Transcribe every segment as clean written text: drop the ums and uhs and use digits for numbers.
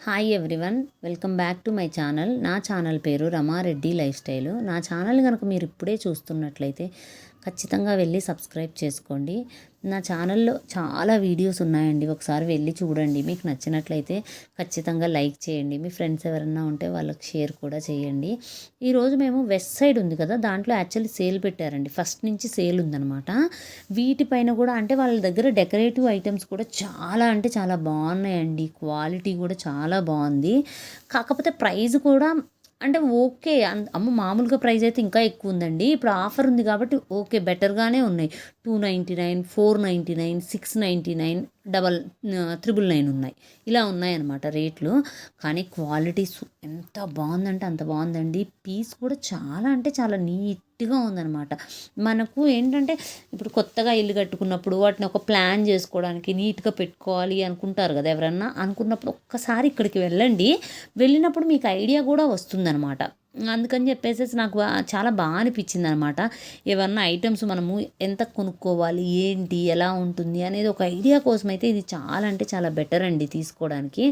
Hi everyone, welcome back to my channel. నా channel పేరు Rama Reddy life style. నా channel కనుక మీరు ఇప్పుడే చూస్తున్నట్లయితే ఖచ్చితంగా వెళ్ళి సబ్స్క్రైబ్ చేసుకోండి. నా ఛానల్లో చాలా వీడియోస్ ఉన్నాయండి, ఒకసారి వెళ్ళి చూడండి. మీకు నచ్చినట్లయితే ఖచ్చితంగా లైక్ చేయండి. మీ ఫ్రెండ్స్ ఎవరన్నా ఉంటే వాళ్ళకి షేర్ కూడా చేయండి. ఈరోజు మేము వెస్ట్ సైడ్ ఉంది కదా, దాంట్లో యాక్చువల్లీ సేల్ పెట్టారండి. ఫస్ట్ నుంచి సేల్ ఉందనమాట. వీటిపైన కూడా అంటే వాళ్ళ దగ్గర డెకరేటివ్ ఐటమ్స్ కూడా చాలా అంటే చాలా బాగున్నాయండి. క్వాలిటీ కూడా చాలా బాగుంది. కాకపోతే ప్రైస్ కూడా అంటే ఓకే. అమ్మ మామూలుగా ప్రైస్ అయితే ఇంకా ఎక్కువ ఉందండి. ఇప్పుడు ఆఫర్ ఉంది కాబట్టి ఓకే, బెటర్గానే ఉన్నాయి. 299, 499, 699, 999 ఉన్నాయి. ఇలా ఉన్నాయన్నమాట రేట్లు. కానీ క్వాలిటీ ఎంత బాగుందంటే అంత బాగుందండి. పీస్ కూడా చాలా అంటే చాలా నీట్గా ఉందన్నమాట. మనకు ఏంటంటే ఇప్పుడు కొత్తగా ఇల్లు కట్టుకున్నప్పుడు వాటిని ఒక ప్లాన్ చేసుకోవడానికి నీట్గా పెట్టుకోవాలి అనుకుంటారు కదా, ఎవరన్నా అనుకున్నప్పుడు ఒక్కసారి ఇక్కడికి వెళ్ళండి. వెళ్ళినప్పుడు మీకు ఐడియా కూడా వస్తుందన్నమాట. అందుకని చెప్పేసి నాకు చాలా బాగా అనిపించింది అనమాట. ఏమన్నా ఐటమ్స్ మనము ఎంత కొనుక్కోవాలి, ఏంటి, ఎలా ఉంటుంది అనేది ఒక ఐడియా కోసం అయితే ఇది చాలా అంటే చాలా బెటర్ అండి తీసుకోవడానికి.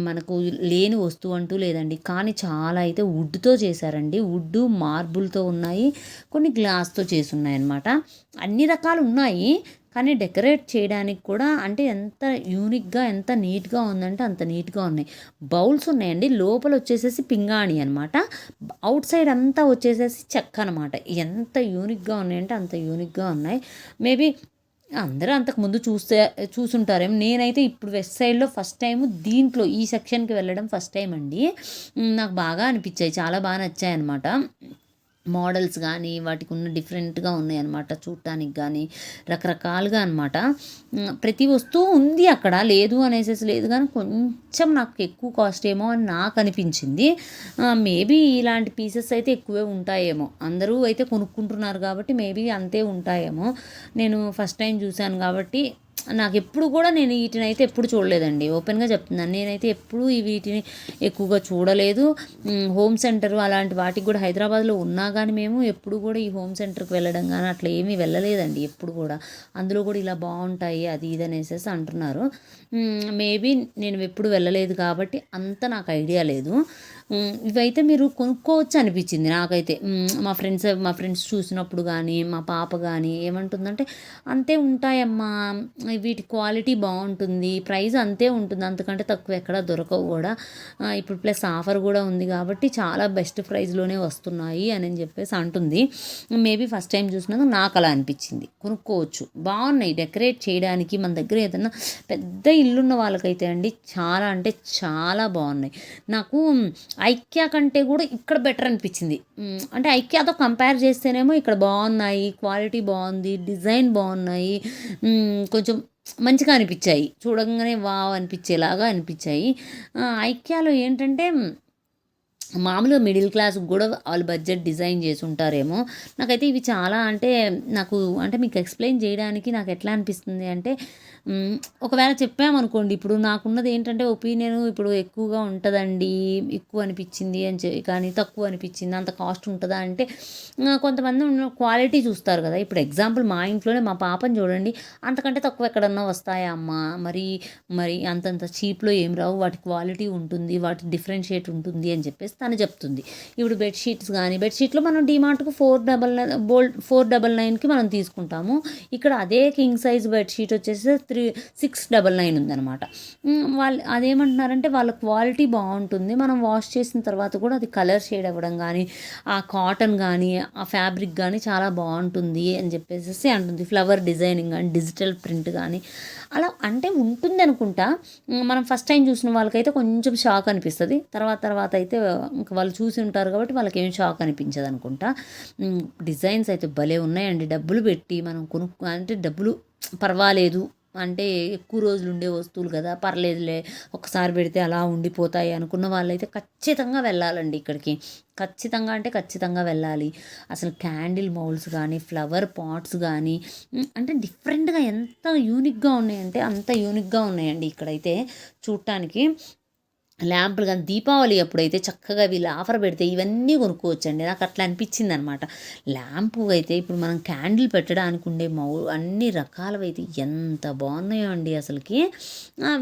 మనకు లేని వస్తువు అంటూ లేదండి. కానీ చాలా అయితే వుడ్తో చేశారండి. వుడ్ మార్బుల్తో ఉన్నాయి, కొన్ని గ్లాస్తో చేసి ఉన్నాయి అన్నమాట. అన్ని రకాలు ఉన్నాయి. కానీ డెకరేట్ చేయడానికి కూడా అంటే ఎంత యూనిక్గా ఎంత నీట్గా ఉందంటే అంత నీట్గా ఉన్నాయి. బౌల్స్ ఉన్నాయండి. లోపల వచ్చేసేసి పింగాణి అనమాట, అవుట్ సైడ్ అంతా వచ్చేసేసి చెక్క అనమాట. ఎంత యూనిక్గా ఉన్నాయంటే అంత యూనిక్గా ఉన్నాయి. మేబీ అందరూ అంతకుముందు చూసుంటారేమో. నేనైతే ఇప్పుడు వెస్ట్ సైడ్లో ఫస్ట్ టైం దీంట్లో ఈ సెక్షన్కి వెళ్ళడం ఫస్ట్ టైం అండి. నాకు బాగా అనిపించాయి, చాలా బాగా నచ్చాయి అనమాట. మోడల్స్ కానీ వాటికి ఉన్న డిఫరెంట్గా ఉన్నాయి అనమాట. చూడటానికి కానీ రకరకాలుగా అనమాట. ప్రతి వస్తువు ఉంది అక్కడ, లేదు అనేసి లేదు. కానీ కొంచెం నాకు ఎక్కువ కాస్ట్ ఏమో అని నాకు అనిపించింది. మేబీ ఇలాంటి పీసెస్ అయితే ఎక్కువే ఉంటాయేమో. అందరూ అయితే కొనుక్కుంటున్నారు కాబట్టి మేబీ అంతే ఉంటాయేమో. నేను ఫస్ట్ టైం చూశాను కాబట్టి నాకు ఎప్పుడు కూడా నేను వీటిని అయితే ఎప్పుడు చూడలేదండి. ఓపెన్గా చెప్తున్నాను, నేనైతే ఎప్పుడు వీటిని ఎక్కువగా చూడలేదు. హోమ్ సెంటర్ అలాంటి వాటికి కూడా హైదరాబాద్లో ఉన్నా కానీ మేము ఎప్పుడు కూడా ఈ హోమ్ సెంటర్కి వెళ్ళడం కానీ అట్లా ఏమీ వెళ్ళలేదండి ఎప్పుడు కూడా. అందులో కూడా ఇలా బాగుంటాయి అది ఇది అనేసి అంటున్నారు. మేబీ నేను ఎప్పుడు వెళ్ళలేదు కాబట్టి అంత నాకు ఐడియా లేదు. ఇవైతే మీరు కొనుక్కోవచ్చు అనిపించింది నాకైతే. మా ఫ్రెండ్స్ చూసినప్పుడు కానీ మా పాప కానీ ఏమంటుందంటే అంతే ఉంటాయమ్మా, వీటి క్వాలిటీ బాగుంటుంది, ప్రైస్ అంతే ఉంటుంది, అంతకంటే తక్కువ ఎక్కడ దొరకవు కూడా. ఇప్పుడు ప్లస్ ఆఫర్ కూడా ఉంది కాబట్టి చాలా బెస్ట్ ప్రైస్లోనే వస్తున్నాయి అని చెప్పేసి అంటుంది. మేబీ ఫస్ట్ టైం చూసినందుకు నాకు అలా అనిపించింది. కొనుక్కోవచ్చు, బాగున్నాయి డెకరేట్ చేయడానికి. మన దగ్గర ఏదైనా పెద్ద ఇల్లున్న వాళ్ళకైతే అండి చాలా అంటే చాలా బాగున్నాయి. నాకు ఐక్యా కంటే కూడా ఇక్కడ బెటర్ అనిపించింది. అంటే ఐక్యాతో కంపేర్ చేస్తేనేమో ఇక్కడ బాగున్నాయి, క్వాలిటీ బాగుంది, డిజైన్ బాగున్నాయి, కొంచెం మంచిగా అనిపించాయి, చూడంగానే వావ్ అనిపించేలాగా అనిపించాయి. ఐక్యాలో ఏంటంటే మామూలుగా మిడిల్ క్లాస్కి కూడా వాళ్ళు బడ్జెట్ డిజైన్ చేసి ఉంటారేమో. నాకైతే ఇవి చాలా అంటే నాకు అంటే మీకు ఎక్స్ప్లెయిన్ చేయడానికి నాకు ఎట్లా అనిపిస్తుంది అంటే, ఒకవేళ చెప్పామనుకోండి, ఇప్పుడు నాకున్నది ఏంటంటే ఒపీనియన్ ఇప్పుడు ఎక్కువగా ఉంటుందండి, ఎక్కువ అనిపించింది అని కానీ తక్కువ అనిపించింది అంత కాస్ట్ ఉంటుందా అంటే, కొంతమంది క్వాలిటీ చూస్తారు కదా. ఇప్పుడు ఎగ్జాంపుల్ మా ఇంట్లోనే మా పాపని చూడండి, అంతకంటే తక్కువ ఎక్కడన్నా వస్తాయా అమ్మ? మరి మరి అంతంత చీప్లో ఏం రావు, వాటి క్వాలిటీ ఉంటుంది, వాటి డిఫరెన్షియేట్ ఉంటుంది అని చెప్పేసి తను చెప్తుంది. ఇప్పుడు బెడ్షీట్స్ కానీ, బెడ్షీట్లో మనం డిమార్ట్కు 499కి మనం తీసుకుంటాము. ఇక్కడ అదే కింగ్ సైజ్ బెడ్షీట్ వచ్చేసి 699 ఉందన్నమాట. వాళ్ళు అదేమంటున్నారంటే వాళ్ళ క్వాలిటీ బాగుంటుంది, మనం వాష్ చేసిన తర్వాత కూడా అది కలర్ షేడ్ అవ్వడం కానీ, ఆ కాటన్ కానీ ఆ ఫ్యాబ్రిక్ కానీ చాలా బాగుంటుంది అని చెప్పేసి అంటుంది. ఫ్లవర్ డిజైనింగ్ కానీ డిజిటల్ ప్రింట్ కానీ అలా అంటే ఉంటుంది అనుకుంటా. మనం ఫస్ట్ టైం చూసిన వాళ్ళకైతే కొంచెం షాక్ అనిపిస్తుంది, తర్వాత అయితే ఇంకా వాళ్ళు చూసి ఉంటారు కాబట్టి వాళ్ళకి ఏం షాక్ అనిపించదు అనుకుంటా. డిజైన్స్ అయితే భలే ఉన్నాయండి. డబ్బులు పెట్టి మనం అంటే డబ్బులు పర్వాలేదు అంటే ఎక్కువ రోజులు ఉండే వస్తువులు కదా, పర్లేదులే ఒకసారి పెడితే అలా ఉండిపోతాయి అనుకున్న వాళ్ళైతే ఖచ్చితంగా వెళ్ళాలండి ఇక్కడికి. ఖచ్చితంగా అంటే ఖచ్చితంగా వెళ్ళాలి. అసలు క్యాండిల్ మౌల్స్ కానీ, ఫ్లవర్ పాట్స్ కానీ అంటే డిఫరెంట్గా ఎంత యూనిక్గా ఉన్నాయంటే అంత యూనిక్గా ఉన్నాయండి ఇక్కడైతే చూడటానికి. ల్యాంపులు కానీ దీపావళి అప్పుడైతే చక్కగా వీళ్ళు ఆఫర్ పెడితే ఇవన్నీ కొనుక్కోవచ్చండి. నాకు అట్లా అనిపించింది అనమాట. ల్యాంపు అయితే ఇప్పుడు మనం క్యాండిల్ పెట్టడానికి ఉండే అన్ని రకాలవైతే ఎంత బాగున్నాయో అండి అసలుకి.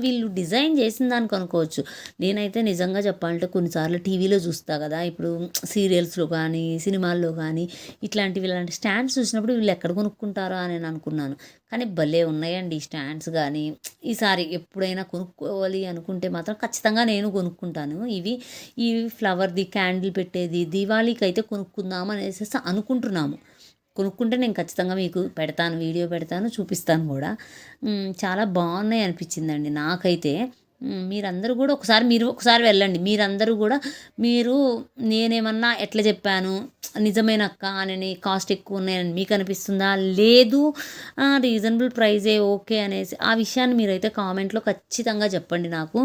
వీళ్ళు డిజైన్ చేసిన దానికి అనుకోవచ్చు. నేనైతే నిజంగా చెప్పాలంటే కొన్నిసార్లు టీవీలో చూస్తా కదా, ఇప్పుడు సీరియల్స్లో కానీ సినిమాల్లో కానీ ఇలాంటి స్టాండ్స్ చూసినప్పుడు వీళ్ళు ఎక్కడ కొనుక్కుంటారో అని నేను అనుకున్నాను. కానీ భలే ఉన్నాయండి ఈ స్టాండ్స్ కానీ. ఈసారి ఎప్పుడైనా కొనుక్కోవాలి అనుకుంటే మాత్రం ఖచ్చితంగా నేను కొనుక్కుంటాను. ఈ ఫ్లవర్ది క్యాండిల్ పెట్టేది దీవాళీకి అయితే కొనుక్కుందాం అనేసి అనుకుంటున్నాము. కొనుక్కుంటే నేను ఖచ్చితంగా మీకు పెడతాను, వీడియో పెడతాను, చూపిస్తాను కూడా. చాలా బాగున్నాయి అనిపించిందండి నాకైతే. మీరందరూ కూడా ఒకసారి వెళ్ళండి. మీరందరూ కూడా నేనేమన్నా ఎట్లా చెప్పాను నిజమేనక్క అని కాస్ట్ ఎక్కువ ఉన్నాయని మీకు అనిపిస్తుందా, లేదు రీజనబుల్ ప్రైజే ఓకే అనేసి ఆ విషయాన్ని మీరైతే కామెంట్లో ఖచ్చితంగా చెప్పండి నాకు.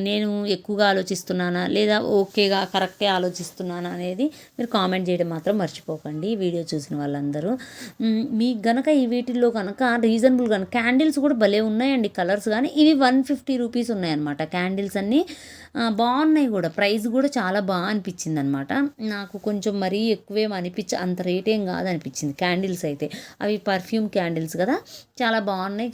నేను ఎక్కువగా ఆలోచిస్తున్నానా లేదా ఓకేగా కరెక్టే ఆలోచిస్తున్నానా అనేది మీరు కామెంట్ చేయడం మాత్రం మర్చిపోకండి వీడియో చూసిన వాళ్ళందరూ. మీకు గనక ఈ వీటిల్లో కనుక రీజనబుల్ కనుక క్యాండిల్స్ కూడా భలే ఉన్నాయండి కలర్స్ కానీ. ఇవి 150 రూపీస్ ఉన్నాయన్నమాట క్యాండిల్స్ అన్నీ. బాగున్నాయి కూడా, ప్రైస్ కూడా చాలా బాగా అనిపించింది అనమాట నాకు. కొంచెం మరీ ఎక్కువేం అంత రేట్ ఏం కాదు అనిపించింది క్యాండిల్స్ అయితే. అవి పర్ఫ్యూమ్ క్యాండిల్స్ కదా, చాలా బాగున్నాయి.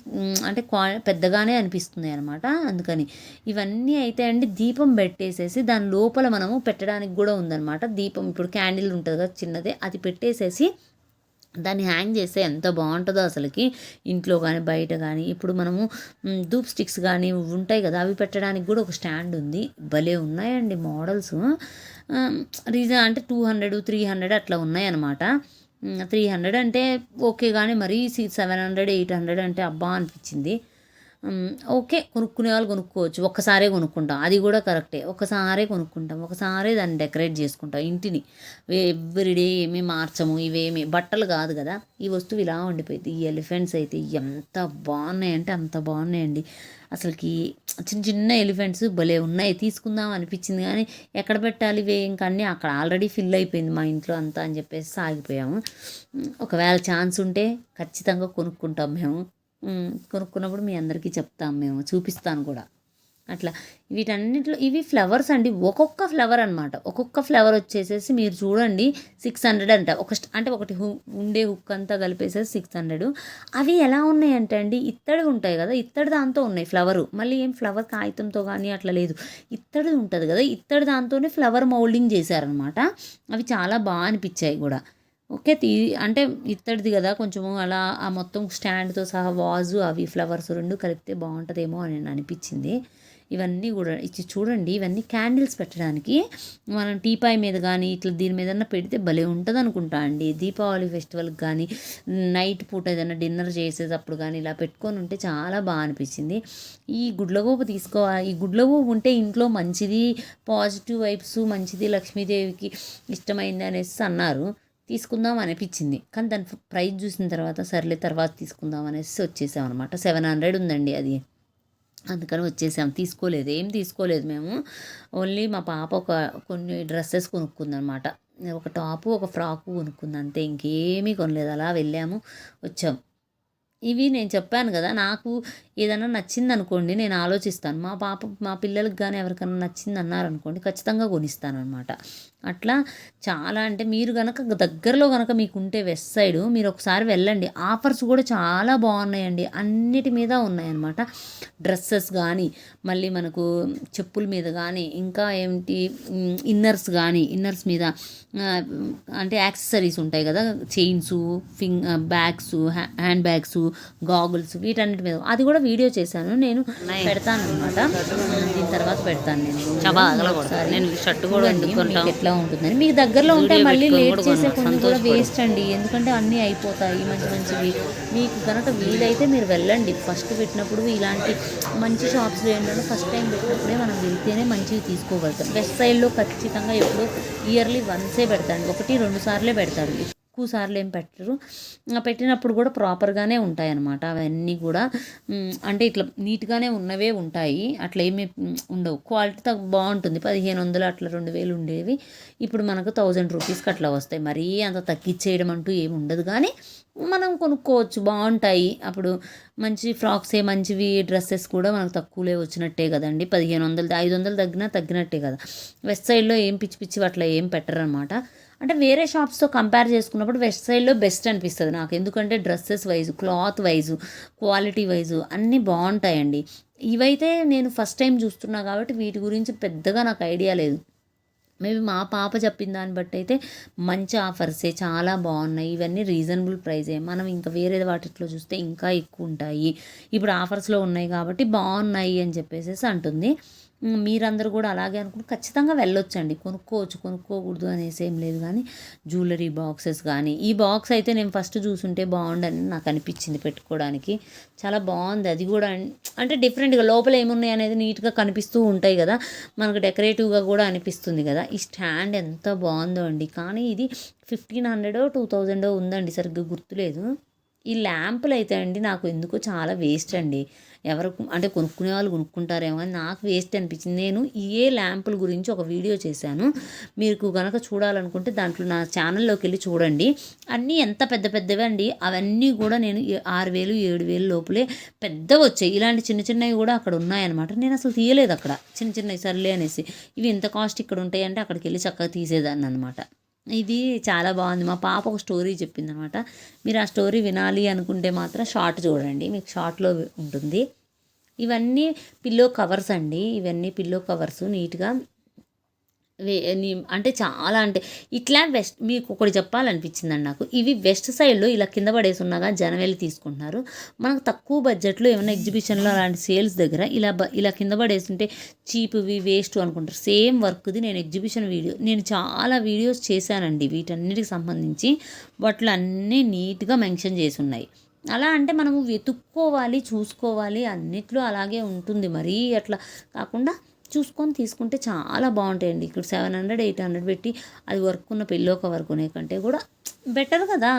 అంటే పెద్దగానే అనిపిస్తున్నాయి అనమాట. అందుకని ఇవన్నీ అయితే అండి దీపం పెట్టేసేసి దాని లోపల మనము పెట్టడానికి కూడా ఉందన్నమాట. దీపం ఇప్పుడు క్యాండిల్ ఉంటుంది కదా చిన్నదే, అది పెట్టేసేసి దాన్ని హ్యాంగ్ చేస్తే ఎంత బాగుంటుందో అసలుకి. ఇంట్లో కానీ బయట కానీ ఇప్పుడు మనము ధూప్ స్టిక్స్ కానీ ఉంటాయి కదా, అవి పెట్టడానికి కూడా ఒక స్టాండ్ ఉంది. భలే ఉన్నాయండి మోడల్స్. అంటే 200, 300 అట్లా ఉన్నాయన్నమాట. 300 అంటే ఓకే, కానీ మరీ 700, 800 అంటే అబ్బా అనిపించింది. ఓకే, కొనుక్కునే వాళ్ళు కొనుక్కోవచ్చు. ఒక్కసారే కొనుక్కుంటాం, అది కూడా కరెక్టే. ఒకసారే కొనుక్కుంటాం, ఒకసారే దాన్ని డెకరేట్ చేసుకుంటాం ఇంటిని. ఎవ్రీడే ఏమీ మార్చము. ఇవేమి బట్టలు కాదు కదా, ఈ వస్తువు ఇలా ఉండిపోయింది. ఈ ఎలిఫెంట్స్ అయితే ఎంత బాగున్నాయంటే అంత బాగున్నాయండి అసలుకి. చిన్న చిన్న ఎలిఫెంట్స్ భలే ఉన్నాయి, తీసుకుందాం అనిపించింది కానీ ఎక్కడ పెట్టాలి ఇవే ఇంకా అన్నీ అక్కడ ఆల్రెడీ ఫిల్ అయిపోయింది మా ఇంట్లో అంతా అని చెప్పేసి సాగిపోయాము. ఒకవేళ ఛాన్స్ ఉంటే ఖచ్చితంగా కొనుక్కుంటాం మేము. కొనుక్కున్నప్పుడు మీ అందరికీ చెప్తాం, మేము చూపిస్తాను కూడా. అట్లా వీటన్నిటిలో ఇవి ఫ్లవర్స్ అండి, ఒక్కొక్క ఫ్లవర్ అనమాట. ఒక్కొక్క ఫ్లవర్ వచ్చేసేసి మీరు చూడండి 600 అంట. అంటే ఒకటి ఉండే హుక్ అంతా కలిపేసేసి 600. అవి ఎలా ఉన్నాయంటే అండి, ఇత్తడి ఉంటాయి కదా, ఇత్తడి దాంతో ఉన్నాయి ఫ్లవరు. మళ్ళీ ఏం ఫ్లవర్ కాగితంతో కానీ అట్లా లేదు, ఇత్తడి ఉంటుంది కదా, ఇత్తడి దాంతోనే ఫ్లవర్ మౌల్డింగ్ చేశారనమాట. అవి చాలా బాగా అనిపించాయి కూడా. ఓకే, అంటే ఇత్తడిది కదా కొంచెము అలా ఆ మొత్తం స్టాండ్తో సహా వాజు అవి ఫ్లవర్స్ 2 కలిపితే బాగుంటుందేమో అని అనిపించింది. ఇవన్నీ కూడా ఇచ్చి చూడండి, ఇవన్నీ క్యాండిల్స్ పెట్టడానికి. మనం టీపాయ్ మీద కానీ ఇట్లా దీని మీదన్నా పెడితే భలే ఉంటుంది అనుకుంటా అండి. దీపావళి ఫెస్టివల్కి కానీ నైట్ పూట ఏదైనా డిన్నర్ చేసేటప్పుడు కానీ ఇలా పెట్టుకొని ఉంటే చాలా బాగా అనిపించింది. ఈ గుడ్లగూబ తీసుకోవాలి, ఈ గుడ్లగూబ ఉంటే ఇంట్లో మంచిది, పాజిటివ్ వైబ్స్ మంచిది, లక్ష్మీదేవికి ఇష్టమైంది అనేసి అన్నారు. తీసుకుందాం అనిపించింది, కానీ దాని ప్రైస్ చూసిన తర్వాత సర్లే తర్వాత తీసుకుందాం అనేసి వచ్చేసాం అనమాట. 700 ఉందండి అది, అందుకని వచ్చేసాం. ఏం తీసుకోలేదు మేము. ఓన్లీ మా పాప కొన్ని డ్రెస్సెస్ కొనుక్కుందనమాట. ఒక టాపు ఒక ఫ్రాకు కొనుక్కుంది అంతే, ఇంకేమీ కొనలేదు. అలా వెళ్ళాము వచ్చాం. ఇవి నేను చెప్పాను కదా, నాకు ఏదైనా నచ్చింది అనుకోండి నేను ఆలోచిస్తాను. మా పిల్లలకి కానీ ఎవరికైనా నచ్చింది అన్నారనుకోండి ఖచ్చితంగా కొనిస్తాను అనమాట. అట్లా చాలా అంటే మీరు కనుక దగ్గరలో కనుక మీకు ఉంటే వెస్ట్ సైడ్ మీరు ఒకసారి వెళ్ళండి. ఆఫర్స్ కూడా చాలా బాగున్నాయండి, అన్నిటి మీద ఉన్నాయన్నమాట. డ్రెస్సెస్ కానీ మళ్ళీ మనకు చెప్పుల మీద కానీ ఇంకా ఏంటి ఇన్నర్స్ మీద అంటే యాక్సెసరీస్ ఉంటాయి కదా, chains, bags, hand bags, goggles, వీటన్నిటి మీద అది కూడా వీడియో చేశాను నేను, పెడతాను అనమాట. దీని తర్వాత పెడతాను నేను షర్ట్ కూడా ఎట్లా ఉంటుందని. మీకు దగ్గరలో ఉంటే మళ్ళీ లేట్ చేసే కొన్ని కూడా వేస్ట్ అండి, ఎందుకంటే అన్నీ అయిపోతాయి మంచివి. మీకు కనుక వీలైతే మీరు వెళ్ళండి. ఫస్ట్ పెట్టినప్పుడు ఇలాంటి మంచి షాప్స్లో ఏంటంటే ఫస్ట్ టైం పెట్టినప్పుడే మనం వెళ్తేనే మంచివి తీసుకోగలుగుతాం. వెస్ట్ సైడ్లో ఖచ్చితంగా ఎప్పుడు ఇయర్లీ వన్సే పెడతాండి, 1-2 సార్లే పెడతారు. ఎక్కువ సార్లు ఏం పెట్టరు. పెట్టినప్పుడు కూడా ప్రాపర్గానే ఉంటాయి అన్నమాట. అవన్నీ కూడా అంటే ఇట్లా నీట్గానే ఉన్నవే ఉంటాయి, అట్లా ఏమీ ఉండవు. క్వాలిటీ బాగుంటుంది. 1500 అట్లా 2000 ఉండేవి ఇప్పుడు మనకు 1000 రూపీస్కి అట్లా వస్తాయి. మరీ అంత తగ్గించేయడం అంటూ ఏమి ఉండదు, కానీ మనం కొనుక్కోవచ్చు, బాగుంటాయి. అప్పుడు మంచి ఫ్రాక్సే, మంచివి డ్రెస్సెస్ కూడా మనకు తక్కువలే వచ్చినట్టే కదండి. 1500 500 తగ్గినట్టే కదా. వెస్ట్ సైడ్లో ఏం పిచ్చి పిచ్చి అట్లా ఏం పెట్టరనమాట. అంటే వేరే షాప్స్తో కంపేర్ చేసుకున్నప్పుడు వెస్ట్ సైడ్లో బెస్ట్ అనిపిస్తుంది నాకు. ఎందుకంటే dresses wise, cloth wise, quality wise అన్నీ బాగుంటాయండి. ఇవైతే నేను ఫస్ట్ టైం చూస్తున్నా కాబట్టి వీటి గురించి పెద్దగా నాకు ఐడియా లేదు. మేబీ మా పాప చెప్పిన దాన్ని బట్టి అయితే మంచి ఆఫర్సే, చాలా బాగున్నాయి, ఇవన్నీ రీజనబుల్ ప్రైజే. మనం ఇంకా వేరే వాటిలో చూస్తే ఇంకా ఎక్కువ ఉంటాయి, ఇప్పుడు ఆఫర్స్లో ఉన్నాయి కాబట్టి బాగున్నాయి అని చెప్పేసి అంటుంది. మీరందరూ కూడా అలాగే అనుకుంటే ఖచ్చితంగా వెళ్ళొచ్చండి, కొనుక్కోవచ్చు, కొనుక్కోకూడదు అనేసి ఏం లేదు. కానీ జ్యువెలరీ బాక్సెస్ కానీ, ఈ బాక్స్ అయితే నేను ఫస్ట్ చూసుంటే బాగుండని నాకు అనిపించింది పెట్టుకోవడానికి. చాలా బాగుంది అది కూడా. అంటే డిఫరెంట్గా లోపల ఏమున్నాయి అనేది నీట్గా కనిపిస్తూ ఉంటాయి కదా, మనకు డెకరేటివ్గా కూడా అనిపిస్తుంది కదా. ఈ స్టాండ్ ఎంత బాగుందో అండి. కానీ ఇది 1500 2000 ఉందండి, సరిగ్గా గుర్తులేదు. ఈ ల్యాంపులు అయితే అండి నాకు ఎందుకో చాలా వేస్ట్ అండి. ఎవరు అంటే కొనుక్కునే వాళ్ళు కొనుక్కుంటారేమో అని నాకు వేస్ట్ అనిపించింది. నేను ఏ ల్యాంపుల గురించి ఒక వీడియో చేశాను, మీకు కనుక చూడాలనుకుంటే దాంట్లో నా ఛానల్లోకి వెళ్ళి చూడండి. అన్నీ ఎంత పెద్ద పెద్దవి అండి, అవన్నీ కూడా నేను 6000 7000 లోపలే పెద్దవి వచ్చాయి. ఇలాంటి చిన్న చిన్నవి కూడా అక్కడ ఉన్నాయన్నమాట. నేను అసలు తీయలేదు అక్కడ, చిన్న చిన్నవి సర్లే అనేసి. ఇవి ఎంత కాస్ట్ ఇక్కడ ఉంటాయంటే అక్కడికి వెళ్ళి చక్కగా తీసేదాన్ని అనమాట. ఇది చాలా బాగుంది. మా పాప ఒక స్టోరీ చెప్పింది అనమాట. మీరు ఆ స్టోరీ వినాలి అనుకుంటే మాత్రం షార్ట్ చూడండి, మీకు షార్ట్లో ఉంటుంది. ఇవన్నీ పిల్లో కవర్స్ అండి, ఇవన్నీ పిల్లో కవర్స్ నీట్గా అంటే చాలా అంటే ఇట్లా వెస్ట్ మీకు ఒకటి చెప్పాలనిపించిందండి నాకు. ఇవి వెస్ట్ సైడ్లో ఇలా కింద పడేసి ఉన్నాగా జనం వెళ్ళి తీసుకుంటున్నారు. మనకు తక్కువ బడ్జెట్లో ఏమైనా ఎగ్జిబిషన్లో అలాంటి సేల్స్ దగ్గర ఇలా కింద పడేస్తుంటే చీప్వి వేస్ట్ అనుకుంటారు. సేమ్ వర్క్ది నేను ఎగ్జిబిషన్ నేను చాలా వీడియోస్ చేశానండి వీటన్నిటికి సంబంధించి. వాటిలో అన్నీ నీట్గా మెన్షన్ చేసి ఉన్నాయి. అలా అంటే మనము వెతుక్కోవాలి, చూసుకోవాలి, అన్నిట్లో అలాగే ఉంటుంది. మరీ అట్లా కాకుండా చూసుకొని తీసుకుంటే చాలా బాగుంటాయండి. ఇక్కడ 700 800 పెట్టి అది వర్క్ ఉన్న పిల్లో కవర్ కొనే కంటే కూడా బెటర్ కదా.